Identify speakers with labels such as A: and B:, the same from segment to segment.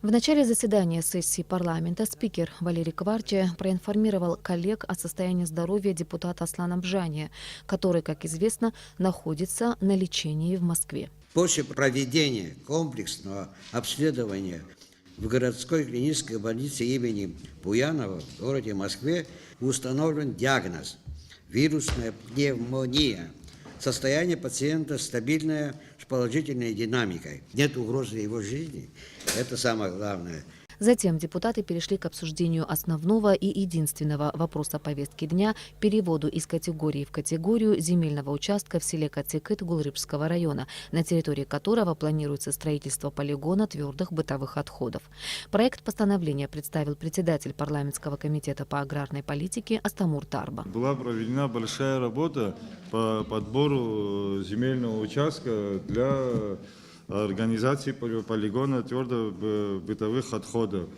A: В начале заседания сессии парламента спикер Валерий Кварчи проинформировал коллег о состоянии здоровья депутата Аслана Бжания, который, как известно, находится на лечении в Москве.
B: После проведения комплексного обследования в городской клинической больнице имени Буянова в городе Москве установлен диагноз – вирусная пневмония. Состояние пациента стабильное, с положительной динамикой. Нет угрозы его жизни. Это самое главное.
A: Затем депутаты перешли к обсуждению основного и единственного вопроса повестки дня – переводу из категории в категорию земельного участка в селе Катикыт Гулрыбского района, на территории которого планируется строительство полигона твердых бытовых отходов. Проект постановления представил председатель парламентского комитета по аграрной политике Астамур Тарба.
C: Была проведена большая работа по подбору земельного участка для организации полигона твердобытовых отходов.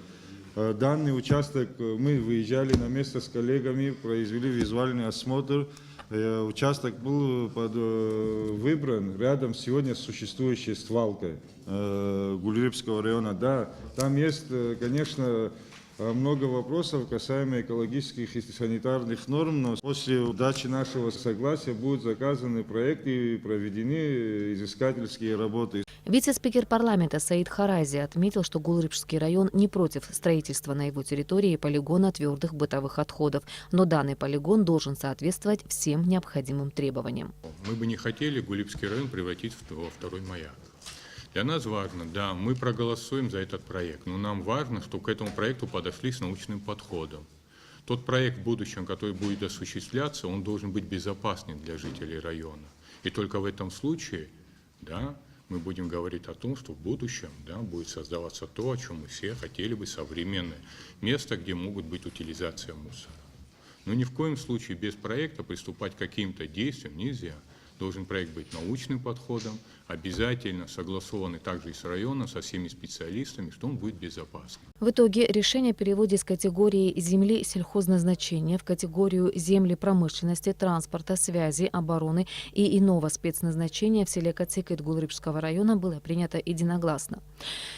C: Данный участок мы выезжали на место с коллегами, произвели визуальный осмотр. Участок был выбран рядом сегодня с существующей свалкой Гулрыбского района. Да, там есть, конечно, много вопросов касаемо экологических и санитарных норм, но после дачи нашего согласия будут заказаны проекты и проведены изыскательские работы.
A: Вице-спикер парламента Саид Харази отметил, что Гулрыбский район не против строительства на его территории полигона твердых бытовых отходов, но данный полигон должен соответствовать всем необходимым требованиям.
D: Мы бы не хотели Гулрыбский район превратить во второй Маяк. Для нас важно, да, мы проголосуем за этот проект, но нам важно, что к этому проекту подошли с научным подходом. Тот проект в будущем, который будет осуществляться, он должен быть безопасным для жителей района. И только в этом случае, да, мы будем говорить о том, что в будущем, да, будет создаваться то, о чем мы все хотели бы, современное место, где могут быть утилизация мусора. Но ни в коем случае без проекта приступать к каким-то действиям нельзя. Должен проект быть научным подходом, обязательно согласованный также и с районом, со всеми специалистами, что он будет безопасным.
A: В итоге решение о переводе из категории земли сельхозназначения в категорию земли промышленности, транспорта, связи, обороны и иного спецназначения в селе Катикыт Гулрыбского района было принято единогласно.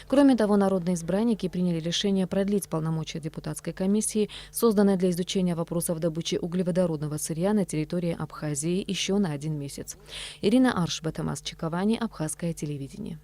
A: Кроме того, народные избранники приняли решение продлить полномочия депутатской комиссии, созданной для изучения вопросов добычи углеводородного сырья на территории Абхазии, еще на 1 месяц. Ирина Арш, Батамас Чиковани, Абхазское телевидение.